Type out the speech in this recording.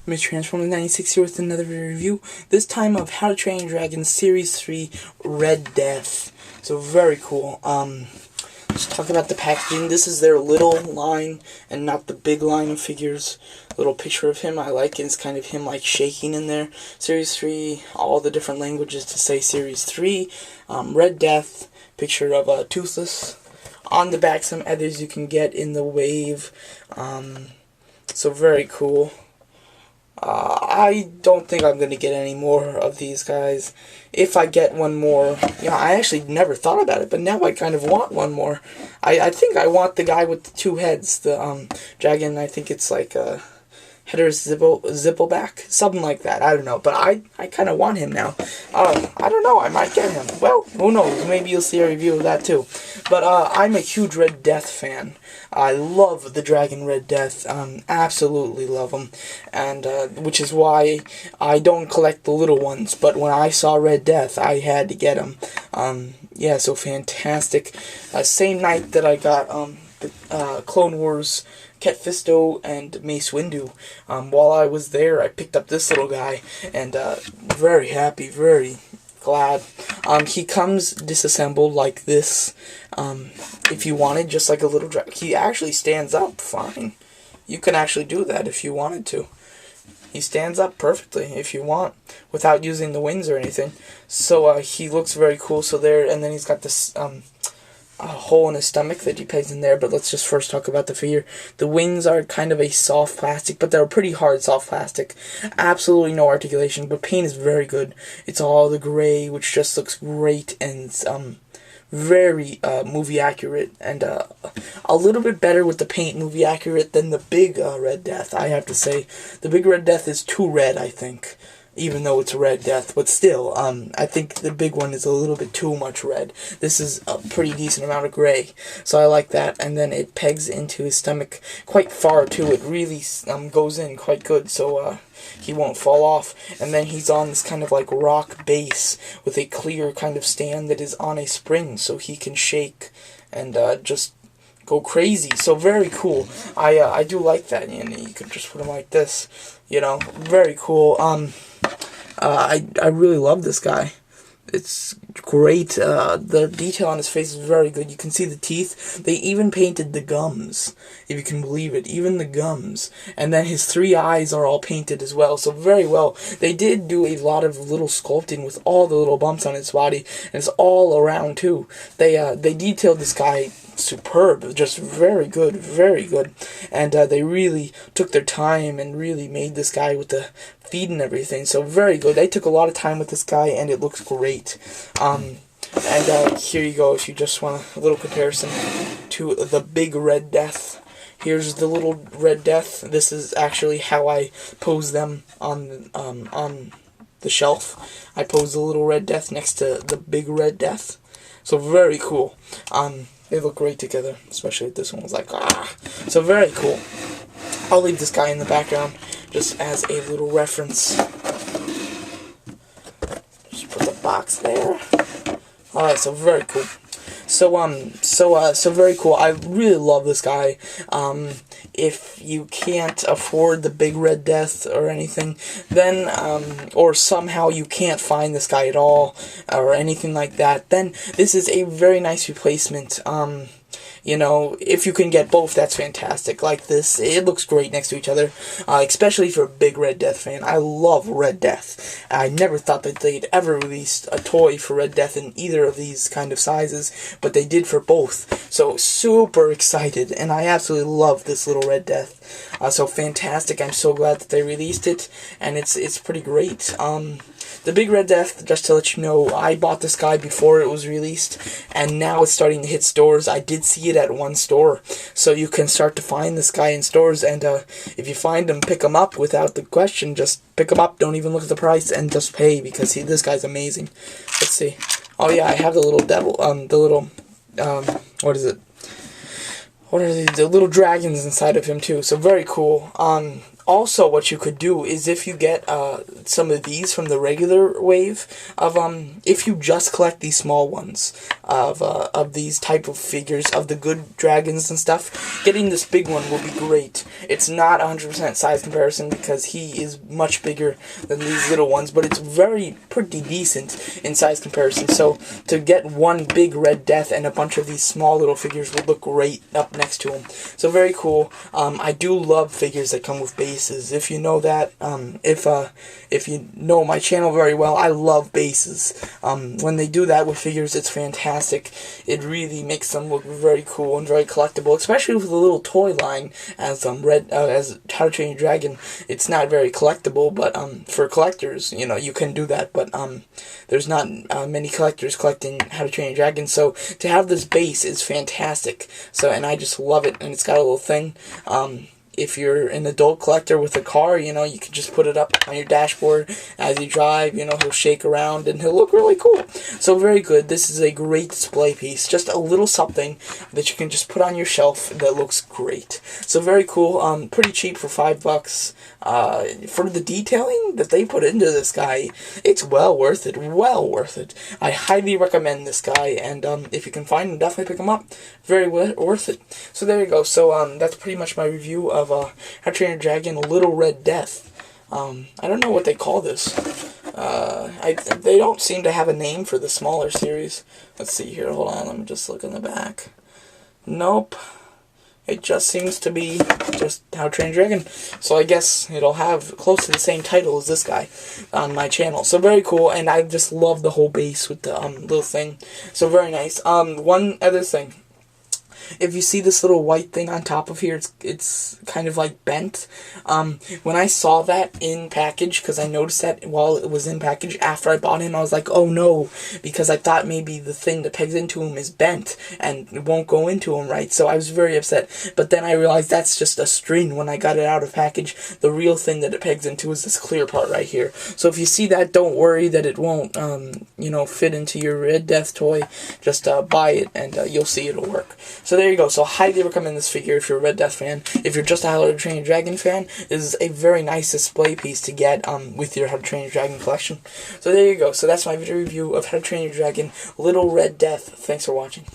Mr. Transformers 96 here with another review, this time of How to Train Your Dragon Series 3 Red Death. So very cool. Let's talk about the packaging. This is their little line and not the big line of figures. Little picture of him, I like it. It's kind of him like shaking in there. Series 3, all the different languages to say Series 3. Red Death, picture of Toothless. On the back, some others you can get in the wave. So very cool. I don't think I'm going to get any more of these guys. If I get one more, I actually never thought about it, but now I kind of want one more. I think I want the guy with the two heads, the dragon. I think it's like Header Zippleback, something like that. I don't know, but I kind of want him now. I don't know, I might get him. Well, who knows, maybe you'll see a review of that too. But I'm a huge Red Death fan. I love the Dragon Red Death, absolutely love him, and which is why I don't collect the little ones, but when I saw Red Death, I had to get him. Yeah, so fantastic. Same night that I got the Clone Wars Ket Fisto and Mace Windu. While I was there, I picked up this little guy, and very happy, very glad. He comes disassembled like this. If you wanted, just like a little dragon. He actually stands up fine. You can actually do that if you wanted to. He stands up perfectly if you want, without using the wings or anything. So he looks very cool. So there, and then he's got this a hole in his stomach that he pegs in there. But let's just first talk about the figure. The wings are kind of a soft plastic, but they're pretty hard soft plastic. Absolutely no articulation, but paint is very good. It's all the gray, which just looks great, and very movie accurate, and a little bit better with the paint movie accurate than the big Red Death, I have to say. The big Red Death is too red, I think, even though it's a Red Death, but still, I think the big one is a little bit too much red. This is a pretty decent amount of gray, so I like that, and then it pegs into his stomach quite far, too. It really goes in quite good, so he won't fall off. And then he's on this kind of like rock base with a clear kind of stand that is on a spring, so he can shake and just go crazy. So very cool. I do like that, and you could just put him like this, very cool. I really love this guy. It's great. The detail on his face is very good. You can see the teeth. They even painted the gums, if you can believe it. Even the gums. And then his 3 eyes are all painted as well. So very well. They did do a lot of little sculpting with all the little bumps on his body. And it's all around too. They detailed this guy superb, just very good, and they really took their time and really made this guy with the feet and everything, so very good. They took a lot of time with this guy, and it looks great. And here you go, if you just want a little comparison to the big Red Death. Here's the little Red Death. This is actually how I pose them on the shelf. I pose the little Red Death next to the big Red Death, so very cool. They look great together, especially this one was like, so very cool. I'll leave this guy in the background just as a little reference. Just put the box there. Alright, so very cool. So very cool. I really love this guy. If you can't afford the big Red Death or anything, then, or somehow you can't find this guy at all, or anything like that, then this is a very nice replacement. If you can get both, that's fantastic. Like this, it looks great next to each other, especially for a big Red Death fan. I love Red Death. I never thought that they'd ever release a toy for Red Death in either of these kind of sizes, but they did for both. So super excited, and I absolutely love this little Red Death. So fantastic. I'm so glad that they released it, and it's pretty great. The big Red Death, just to let you know, I bought this guy before it was released, and now it's starting to hit stores. I did see it at one store, so you can start to find this guy in stores, and if you find him, pick him up without the question. Just pick him up, don't even look at the price, and just pay, because this guy's amazing. Let's see. Oh yeah, I have the little devil, what is it? What are these? The little dragons inside of him too, so very cool. Also, what you could do is if you get some of these from the regular wave of if you just collect these small ones of these type of figures of the good dragons and stuff, getting this big one will be great. It's not 100% size comparison because he is much bigger than these little ones, but it's pretty decent in size comparison. So to get one big Red Death and a bunch of these small little figures would look great up next to him. So very cool. I do love figures that come with bases. If you know that, if you know my channel very well, I love bases. When they do that with figures, it's fantastic. It really makes them look very cool and very collectible, especially with the little toy line as as How to Train Your Dragon. It's not very collectible, but for collectors, you know, you can do that. But there's not many collectors collecting How to Train Your Dragon, so to have this base is fantastic. So, and I just love it, and it's got a little thing. If you're an adult collector with a car, you know, you can just put it up on your dashboard as you drive, you know, he'll shake around and he'll look really cool. So very good. This is a great display piece. Just a little something that you can just put on your shelf that looks great. So very cool. Pretty cheap for $5. For the detailing that they put into this guy, it's well worth it. Well worth it. I highly recommend this guy, and if you can find him, definitely pick him up. Very worth it. So there you go. So that's pretty much my review of How to Train Your Dragon Little Red Death. I don't know what they call this. They don't seem to have a name for the smaller series. Let's see here. Hold on. Let me just look in the back. Nope. It just seems to be just How to Train Your Dragon. So I guess it'll have close to the same title as this guy on my channel. So very cool, and I just love the whole base with the little thing. So very nice. One other thing. If you see this little white thing on top of here, it's kind of like bent. When I saw that in package, because I noticed that while it was in package after I bought him, I was like, oh no, because I thought maybe the thing that pegs into him is bent and it won't go into him right. So I was very upset. But then I realized that's just a string when I got it out of package. The real thing that it pegs into is this clear part right here. So if you see that, don't worry that it won't, you know, fit into your Red Death toy. Just buy it and you'll see it'll work. So there you go. So highly recommend this figure if you're a Red Death fan. If you're just a How to Train Your Dragon fan, this is a very nice display piece to get with your How to Train Your Dragon collection. So there you go. So that's my video review of How to Train Your Dragon Little Red Death. Thanks for watching.